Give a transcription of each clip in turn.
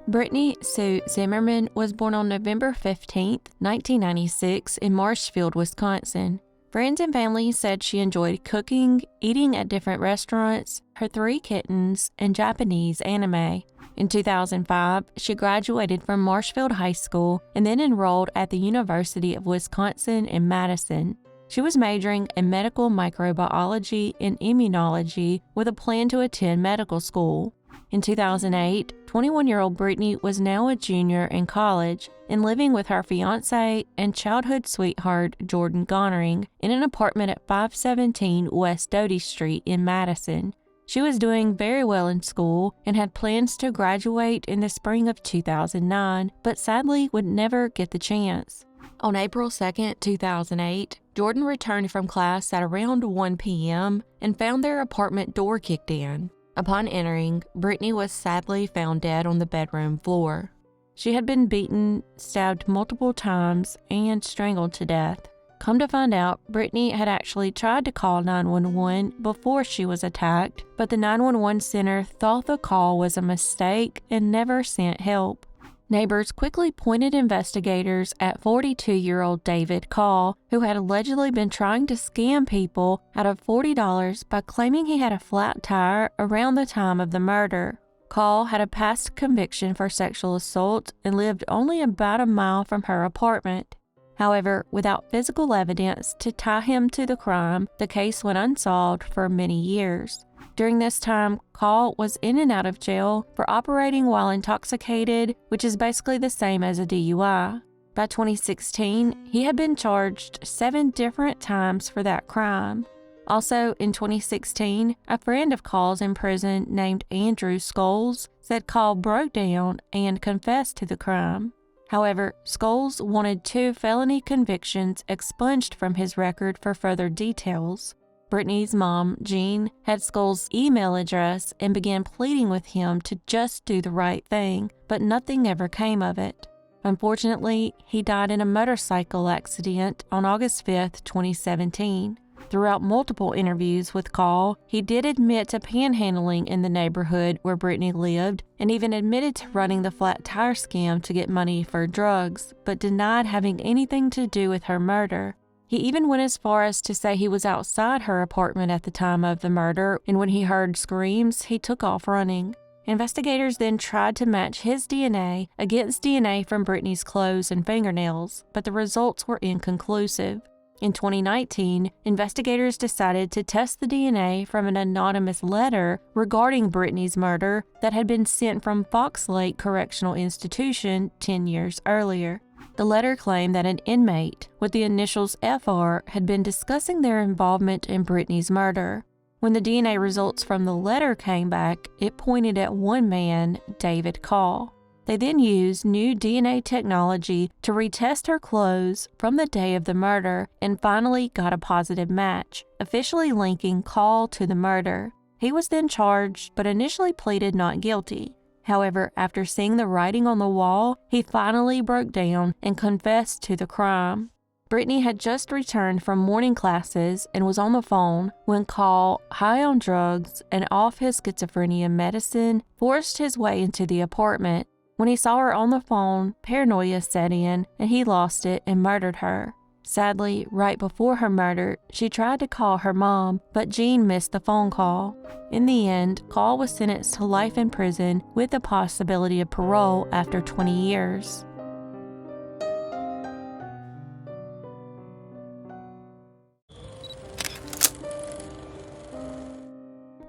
Brittany Sue Zimmermann was born on November 15, 1996, in Marshfield, Wisconsin. Friends and family said she enjoyed cooking, eating at different restaurants, her 3 kittens, and Japanese anime. In 2005, she graduated from Marshfield High School and then enrolled at the University of Wisconsin in Madison. She was majoring in medical microbiology and immunology with a plan to attend medical school. In 2008, 21-year-old Brittany was now a junior in college and living with her fiancé and childhood sweetheart Jordan Gonnering in an apartment at 517 West Doty Street in Madison. She was doing very well in school and had plans to graduate in the spring of 2009, but sadly would never get the chance. On April 2, 2008, Jordan returned from class at around 1 p.m. and found their apartment door kicked in. Upon entering, Brittany was sadly found dead on the bedroom floor. She had been beaten, stabbed multiple times, and strangled to death. Come to find out, Brittany had actually tried to call 911 before she was attacked, but the 911 center thought the call was a mistake and never sent help. Neighbors quickly pointed investigators at 42-year-old David Call, who had allegedly been trying to scam people out of $40 by claiming he had a flat tire around the time of the murder. Call had a past conviction for sexual assault and lived only about a mile from her apartment. However, without physical evidence to tie him to the crime, the case went unsolved for many years. During this time, Call was in and out of jail for operating while intoxicated, which is basically the same as a DUI. By 2016, he had been charged 7 different times for that crime. Also, in 2016, a friend of Call's in prison named Andrew Scholes said Call broke down and confessed to the crime. However, Scholes wanted 2 felony convictions expunged from his record for further details. Brittany's mom, Jean, had Scholes' email address and began pleading with him to just do the right thing, but nothing ever came of it. Unfortunately, he died in a motorcycle accident on August 5, 2017. Throughout multiple interviews with Call, he did admit to panhandling in the neighborhood where Brittany lived and even admitted to running the flat tire scam to get money for drugs, but denied having anything to do with her murder. He even went as far as to say he was outside her apartment at the time of the murder, and when he heard screams, he took off running. Investigators then tried to match his DNA against DNA from Brittany's clothes and fingernails, but the results were inconclusive. In 2019, investigators decided to test the DNA from an anonymous letter regarding Brittany's murder that had been sent from Fox Lake Correctional Institution 10 years earlier. The letter claimed that an inmate with the initials FR had been discussing their involvement in Brittany's murder. When the DNA results from the letter came back, it pointed at one man, David Call. They then used new DNA technology to retest her clothes from the day of the murder and finally got a positive match, officially linking Call to the murder. He was then charged but initially pleaded not guilty. However, after seeing the writing on the wall, he finally broke down and confessed to the crime. Brittany had just returned from morning classes and was on the phone when Call, high on drugs and off his schizophrenia medicine, forced his way into the apartment. When he saw her on the phone, paranoia set in and he lost it and murdered her. Sadly, right before her murder, she tried to call her mom, but Jean missed the phone call. In the end, Call was sentenced to life in prison with the possibility of parole after 20 years.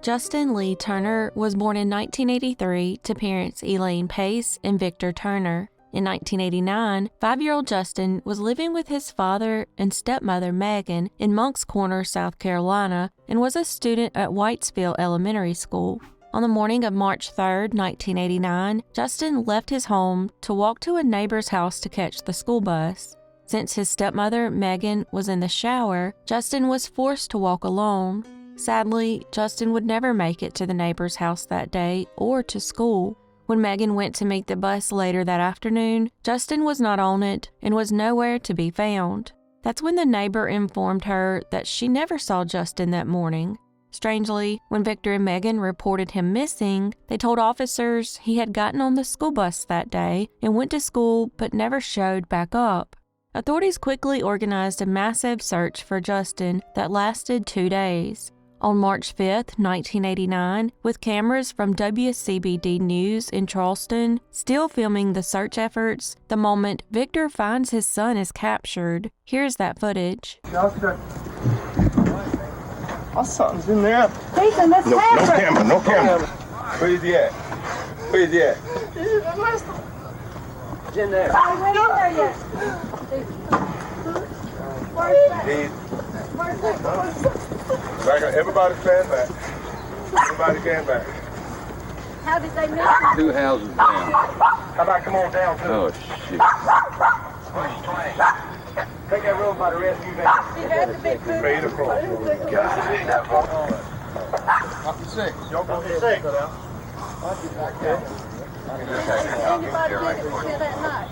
Justin Lee Turner was born in 1983 to parents Elaine Pace and Victor Turner. In 1989, 5-year-old Justin was living with his father and stepmother Megan in Moncks Corner, South Carolina, and was a student at Whitesville Elementary School. On the morning of March 3, 1989, Justin left his home to walk to a neighbor's house to catch the school bus. Since his stepmother, Megan, was in the shower, Justin was forced to walk alone. Sadly, Justin would never make it to the neighbor's house that day or to school. When Megan went to meet the bus later that afternoon, Justin was not on it and was nowhere to be found. That's when the neighbor informed her that she never saw Justin that morning. Strangely, when Victor and Megan reported him missing, they told officers he had gotten on the school bus that day and went to school but never showed back up. Authorities quickly organized a massive search for Justin that lasted 2 days. On March 5, 1989, with cameras from WCBD News in Charleston still filming the search efforts, the moment Victor finds his son is captured. Here's that footage. My son's in there. Ethan, let's have No camera. Where is he at? He's in there. I went in there yet. Where's that? Everybody stand back. Everybody stand back. How did they miss him? 2 houses down. How about come on down too? Oh, shit. Take that road by the rescue van. He had to be good. Ready to cross. Up to 6. Y'all go to 6. Anybody did it until that night.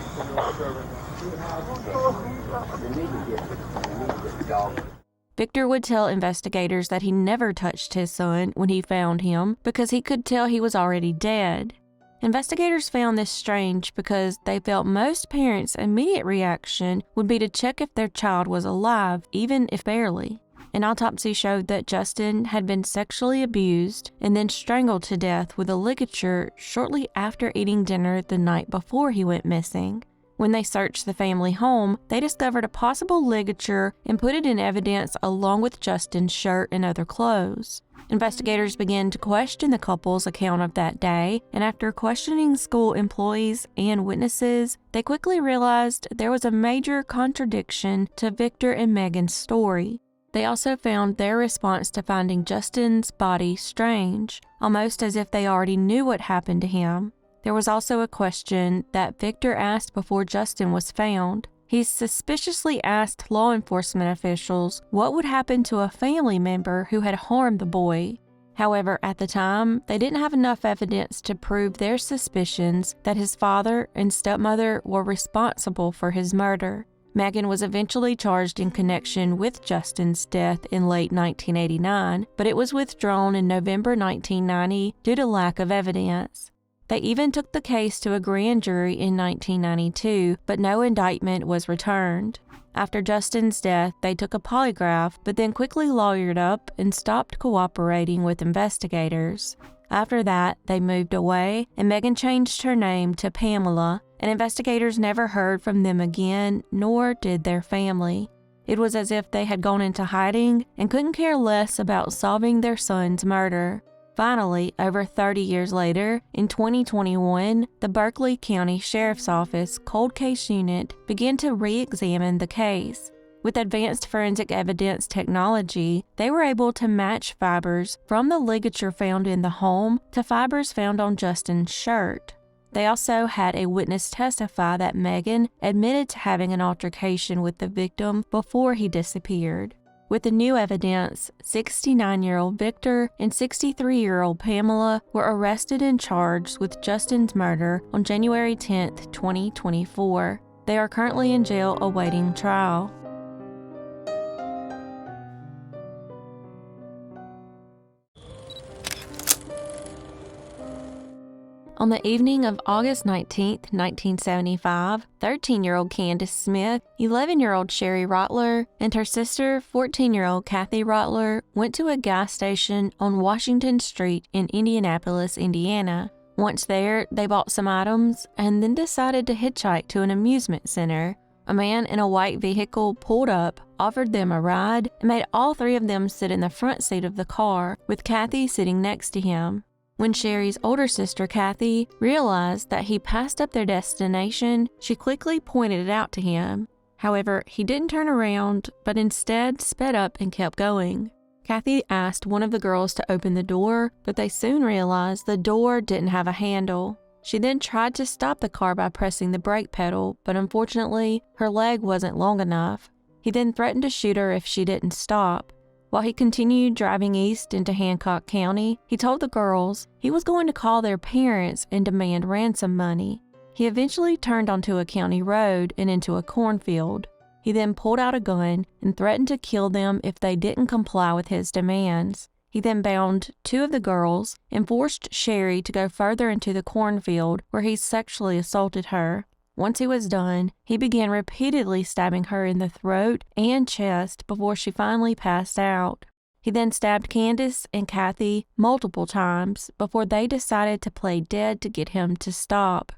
Victor would tell investigators that he never touched his son when he found him because he could tell he was already dead. Investigators found this strange because they felt most parents' immediate reaction would be to check if their child was alive, even if barely. An autopsy showed that Justin had been sexually abused and then strangled to death with a ligature shortly after eating dinner the night before he went missing. When they searched the family home, they discovered a possible ligature and put it in evidence along with Justin's shirt and other clothes. Investigators began to question the couple's account of that day, and after questioning school employees and witnesses, they quickly realized there was a major contradiction to Victor and Megan's story. They also found their response to finding Justin's body strange, almost as if they already knew what happened to him. There was also a question that Victor asked before Justin was found. He suspiciously asked law enforcement officials what would happen to a family member who had harmed the boy. However, at the time, they didn't have enough evidence to prove their suspicions that his father and stepmother were responsible for his murder. Megan was eventually charged in connection with Justin's death in late 1989, but it was withdrawn in November 1990 due to lack of evidence. They even took the case to a grand jury in 1992, but no indictment was returned. After Justin's death, they took a polygraph, but then quickly lawyered up and stopped cooperating with investigators. After that, they moved away, and Megan changed her name to Pamela, and investigators never heard from them again, nor did their family. It was as if they had gone into hiding and couldn't care less about solving their son's murder. Finally, over 30 years later, in 2021, the Berkeley County Sheriff's Office Cold Case Unit began to re-examine the case. With advanced forensic evidence technology, they were able to match fibers from the ligature found in the home to fibers found on Justin's shirt. They also had a witness testify that Megan admitted to having an altercation with the victim before he disappeared. With the new evidence, 69-year-old Victor and 63-year-old Pamela were arrested and charged with Justin's murder on January 10, 2024. They are currently in jail awaiting trial. On the evening of August 19, 1975, 13-year-old Kandice Smith, 11-year-old Sheri Rottler, and her sister, 14-year-old Kathie Rottler, went to a gas station on Washington Street in Indianapolis, Indiana. Once there, they bought some items and then decided to hitchhike to an amusement center. A man in a white vehicle pulled up, offered them a ride, and made all three of them sit in the front seat of the car, with Kathie sitting next to him. When Sheri's older sister, Kathie, realized that he passed up their destination, she quickly pointed it out to him. However, he didn't turn around, but instead sped up and kept going. Kathie asked one of the girls to open the door, but they soon realized the door didn't have a handle. She then tried to stop the car by pressing the brake pedal, but unfortunately, her leg wasn't long enough. He then threatened to shoot her if she didn't stop. While he continued driving east into Hancock County, he told the girls he was going to call their parents and demand ransom money. He eventually turned onto a county road and into a cornfield. He then pulled out a gun and threatened to kill them if they didn't comply with his demands. He then bound 2 of the girls and forced Sheri to go further into the cornfield where he sexually assaulted her. Once he was done, he began repeatedly stabbing her in the throat and chest before she finally passed out. He then stabbed Kandice and Kathie multiple times before they decided to play dead to get him to stop.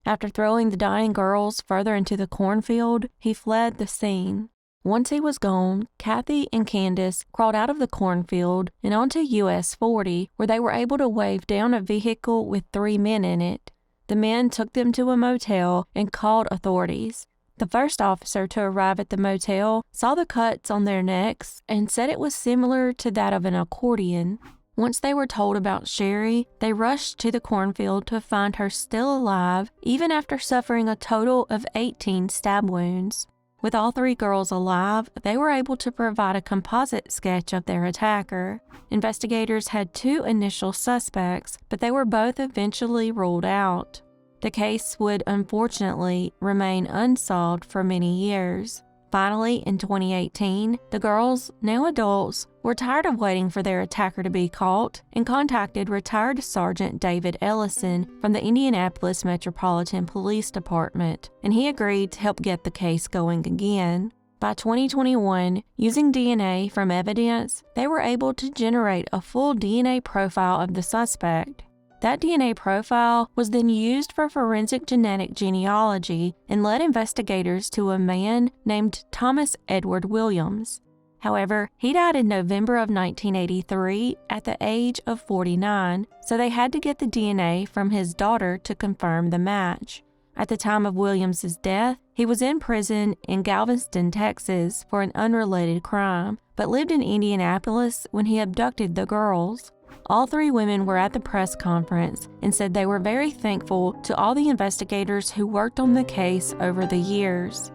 After throwing the dying girls further into the cornfield, he fled the scene. Once he was gone, Kathie and Kandice crawled out of the cornfield and onto US 40, where they were able to wave down a vehicle with 3 men in it. The men took them to a motel and called authorities. The first officer to arrive at the motel saw the cuts on their necks and said it was similar to that of an accordion. Once they were told about Sheri, they rushed to the cornfield to find her still alive, even after suffering a total of 18 stab wounds. With all 3 girls alive, they were able to provide a composite sketch of their attacker. Investigators had 2 initial suspects, but they were both eventually ruled out. The case would unfortunately remain unsolved for many years. Finally, in 2018, the girls, now adults, were tired of waiting for their attacker to be caught and contacted retired Sergeant David Ellison from the Indianapolis Metropolitan Police Department, and he agreed to help get the case going again. By 2021, using DNA from evidence, they were able to generate a full DNA profile of the suspect. That DNA profile was then used for forensic genetic genealogy and led investigators to a man named Thomas Edward Williams. However, he died in November of 1983 at the age of 49, so they had to get the DNA from his daughter to confirm the match. At the time of Williams' death, he was in prison in Galveston, Texas for an unrelated crime, but lived in Indianapolis when he abducted the girls. All 3 women were at the press conference and said they were very thankful to all the investigators who worked on the case over the years.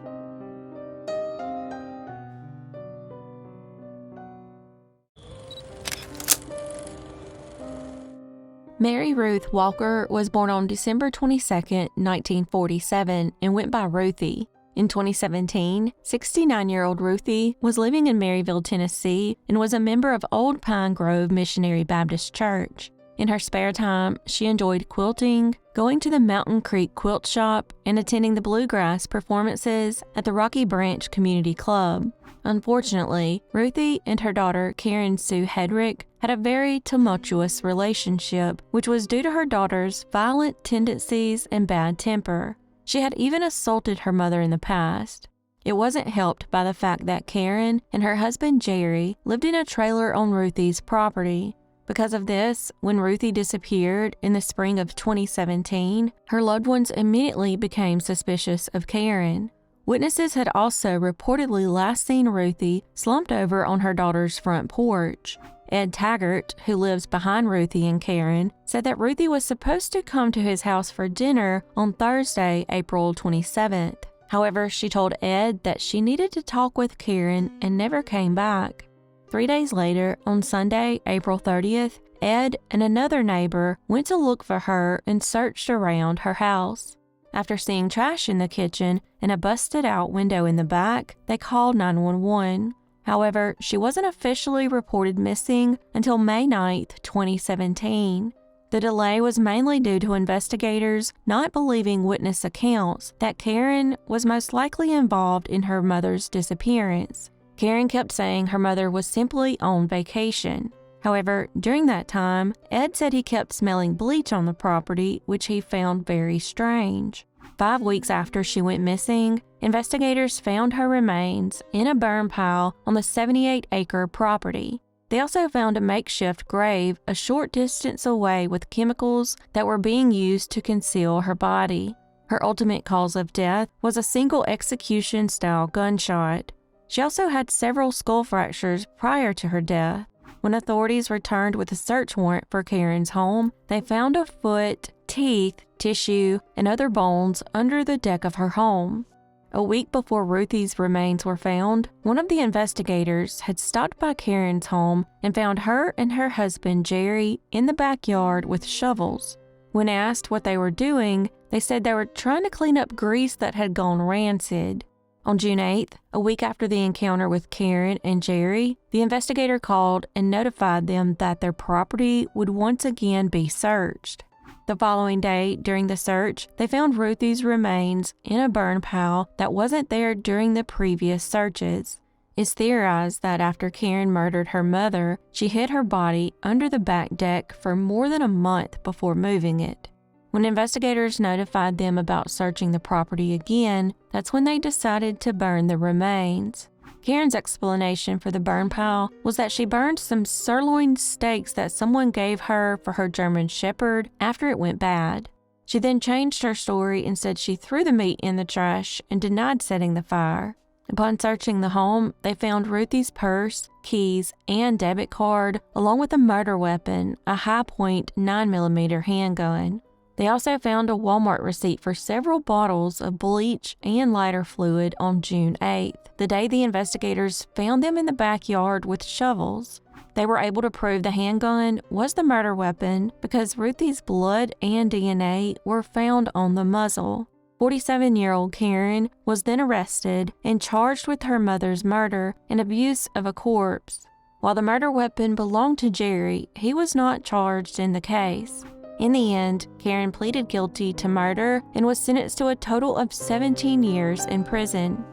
Mary Ruth Walker was born on December 22, 1947, and went by Ruthie. In 2017, 69-year-old Ruthie was living in Maryville, Tennessee, and was a member of Old Pine Grove Missionary Baptist Church. In her spare time, she enjoyed quilting, going to the Mountain Creek Quilt Shop, and attending the bluegrass performances at the Rocky Branch Community Club. Unfortunately, Ruthie and her daughter Karen Sue Hedrick had a very tumultuous relationship, which was due to her daughter's violent tendencies and bad temper. She had even assaulted her mother in the past. It wasn't helped by the fact that Karen and her husband Jerry lived in a trailer on Ruthie's property. Because of this, when Ruthie disappeared in the spring of 2017, her loved ones immediately became suspicious of Karen. Witnesses had also reportedly last seen Ruthie slumped over on her daughter's front porch. Ed Taggart, who lives behind Ruthie and Karen, said that Ruthie was supposed to come to his house for dinner on Thursday, April 27th. However, she told Ed that she needed to talk with Karen and never came back. 3 days later, on Sunday, April 30th, Ed and another neighbor went to look for her and searched around her house. After seeing trash in the kitchen and a busted-out window in the back, they called 911. However, she wasn't officially reported missing until May 9, 2017. The delay was mainly due to investigators not believing witness accounts that Karen was most likely involved in her mother's disappearance. Karen kept saying her mother was simply on vacation. However, during that time, Ed said he kept smelling bleach on the property, which he found very strange. 5 weeks after she went missing, investigators found her remains in a burn pile on the 78-acre property. They also found a makeshift grave a short distance away with chemicals that were being used to conceal her body. Her ultimate cause of death was a single execution-style gunshot. She also had several skull fractures prior to her death. When authorities returned with a search warrant for Karen's home, they found a foot, teeth, tissue, and other bones under the deck of her home. A week before Ruthie's remains were found, one of the investigators had stopped by Karen's home and found her and her husband Jerry in the backyard with shovels. When asked what they were doing, they said they were trying to clean up grease that had gone rancid. On June 8th, a week after the encounter with Karen and Sheri, the investigator called and notified them that their property would once again be searched. The following day, during the search, they found Ruthie's remains in a burn pile that wasn't there during the previous searches. It's theorized that after Karen murdered her mother, she hid her body under the back deck for more than a month before moving it. When investigators notified them about searching the property again, that's when they decided to burn the remains. Karen's explanation for the burn pile was that she burned some sirloin steaks that someone gave her for her German Shepherd after it went bad. She then changed her story and said she threw the meat in the trash and denied setting the fire. Upon searching the home, they found Ruthie's purse, keys, and debit card, along with a murder weapon, a high-point 9mm handgun. They also found a Walmart receipt for several bottles of bleach and lighter fluid on June 8th, the day the investigators found them in the backyard with shovels. They were able to prove the handgun was the murder weapon because Ruthie's blood and DNA were found on the muzzle. 47-year-old Karen was then arrested and charged with her mother's murder and abuse of a corpse. While the murder weapon belonged to Sheri, he was not charged in the case. In the end, Karen pleaded guilty to murder and was sentenced to a total of 17 years in prison.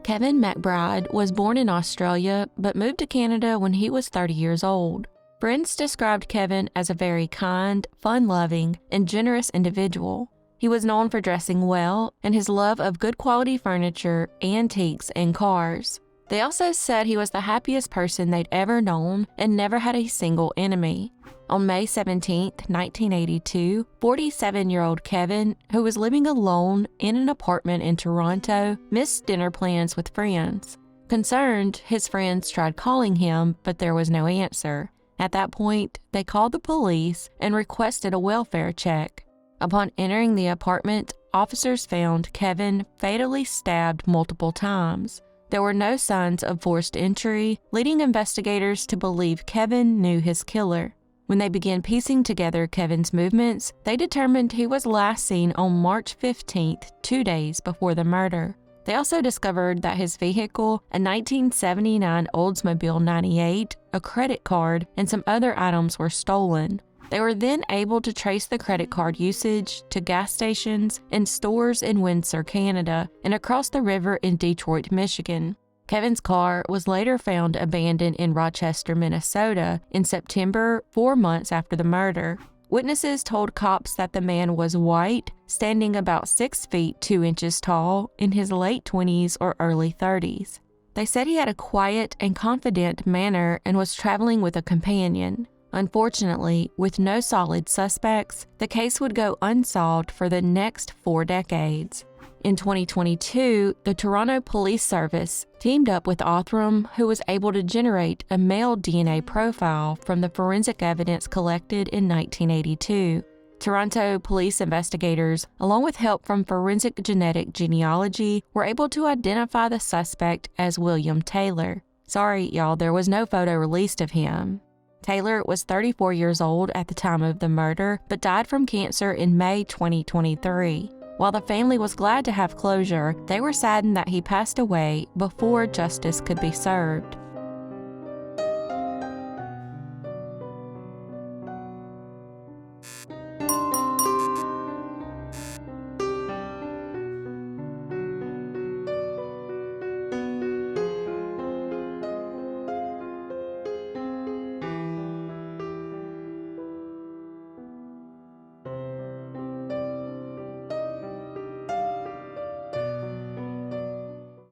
Kevin McBride was born in Australia but moved to Canada when he was 30 years old. Friends described Kevin as a very kind, fun-loving, and generous individual. He was known for dressing well and his love of good quality furniture, antiques, and cars. They also said he was the happiest person they'd ever known and never had a single enemy. On May 17, 1982, 47-year-old Kevin, who was living alone in an apartment in Toronto, missed dinner plans with friends. Concerned, his friends tried calling him, but there was no answer. At that point, they called the police and requested a welfare check. Upon entering the apartment, officers found Kevin fatally stabbed multiple times. There were no signs of forced entry, leading investigators to believe Kevin knew his killer. When they began piecing together Kevin's movements, they determined he was last seen on March 15th, 2 days before the murder. They also discovered that his vehicle, a 1979 Oldsmobile 98, a credit card, and some other items were stolen. They were then able to trace the credit card usage to gas stations and stores in Windsor, Canada, and across the river in Detroit, Michigan. Kevin's car was later found abandoned in Rochester, Minnesota in September, 4 months after the murder. Witnesses told cops that the man was white, standing about 6 feet 2 inches tall, in his late 20s or early 30s. They said he had a quiet and confident manner and was traveling with a companion. Unfortunately, with no solid suspects, the case would go unsolved for the next 4 decades. In 2022, the Toronto Police Service teamed up with Othram, who was able to generate a male DNA profile from the forensic evidence collected in 1982. Toronto police investigators, along with help from forensic genetic genealogy, were able to identify the suspect as William Taylor. Sorry, y'all, there was no photo released of him. Taylor was 34 years old at the time of the murder, but died from cancer in May 2023. While the family was glad to have closure, they were saddened that he passed away before justice could be served.